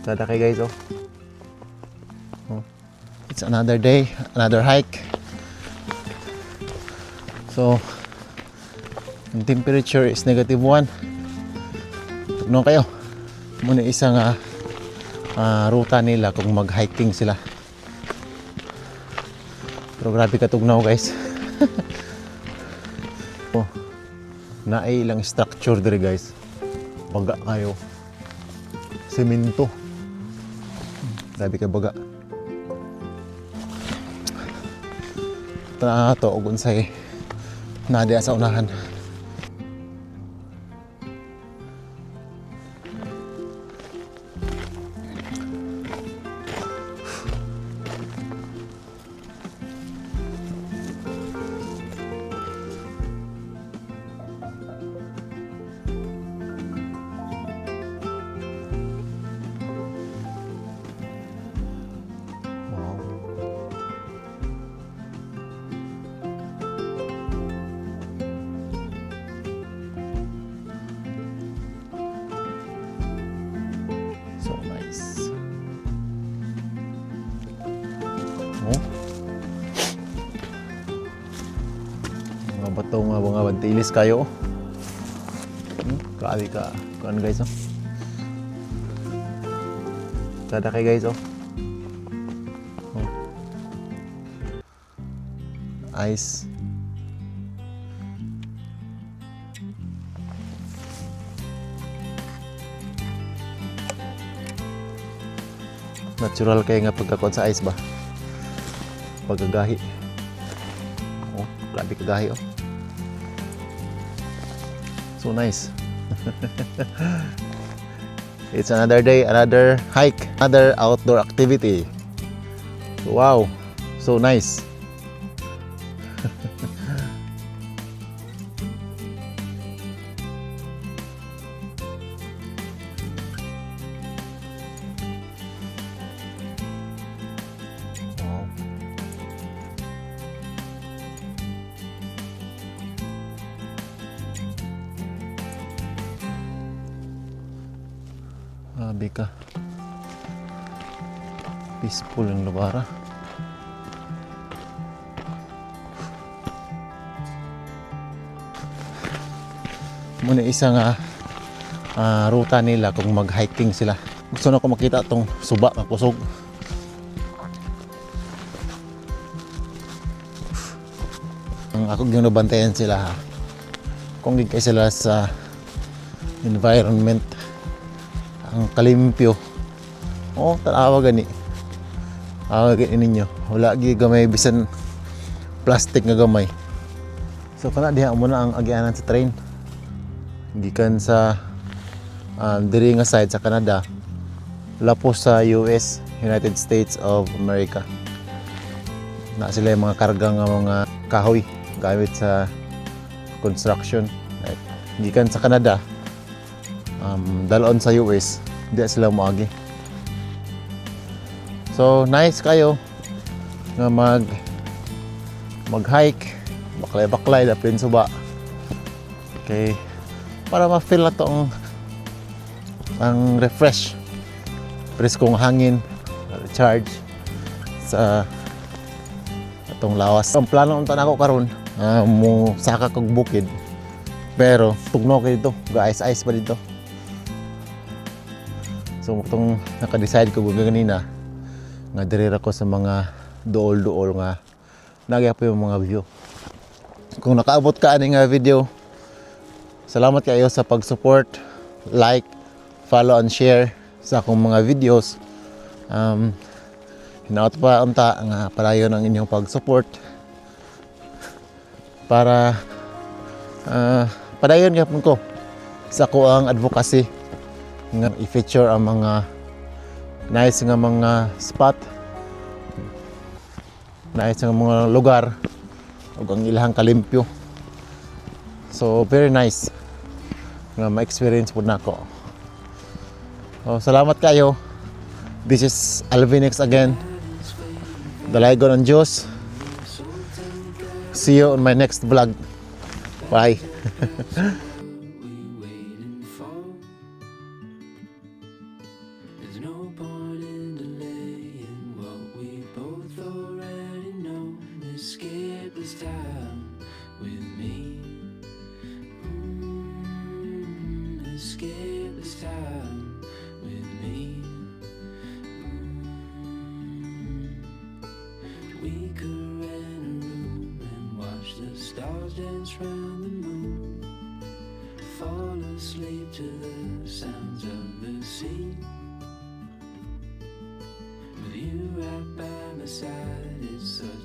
Tada kay guys, oh. It's another day, another hike. So, yung temperature is -1. Tugnaw kayo. Muna isang ruta nila kung mag-hiking sila. Pero grabe katugnaw guys. Oh, naay ilang structure dire guys. Baga kayo. Semento. Grabe ka baga. Ito to og unsay nadiya sa unahan. So nice. Oh. Mga bato nga mga bantilis kayo. Grabe ka. Kuan guys, oh. Tada kay guys, oh. Ice. Natural kaya nga pagkakon sa ice ba? Pagkagahi. Oh, grabe kagahi, oh. So nice. It's another day, another hike, another outdoor activity. Wow, so nice. Grabe ka. Peaceful yung lugar. Muna isang ruta nila kung mag-hiking sila. Gusto na ko makita itong suba ng kusog. Ang ako ginubantayan sila ha. Kung gigay sila sa environment ang kalimpyo. Oh, tanawa gani. Gani ninyo. Wala gi gamay bisan plastic nga gamay. So kana diha mo na ang agianan sa train. Gikan sa diri nga side sa Canada, lapos sa US, United States of America. Na sila yung mga karga nga mga kahoy gamit sa construction. Right. Gikan sa Canada, dalon sa US, di sila moagi. So nice kayo nga mag-hike, baklay-baklay dapin suba. Okay, para ma-feel na to ang refresh, preskong hangin, recharge sa atong lawas. Ang plano unta nako karon mo saka kog bukid, pero tugnaw kay dito, ga-ice pa dito. So itong naka-decide ko ganina nga dirira ko sa mga duol-duol nga nagyapo yung mga view. Kung nakaabot ka ani nga video, salamat kayo sa pag-support, like, follow and share sa akong mga videos. Hinaot pa unta nga palayon ang inyong pag-support para padayon gyapon ko sa ako ang advocacy nga i-feature ang mga nice nga mga spot, nice nga mga lugar ug ang ilahang kalimpyo. So very nice nga ma-experience pud nako. So salamat kayo. This is Alvinix again. Dalaygon ang Diyos. See you on my next vlog. Bye. There's no point in delaying what we both already know. Escape this time with me. Escape this time with me. We could rent a room and watch the stars dance round the moon. Fall asleep to the sounds of the sea. With you right by my side, it's such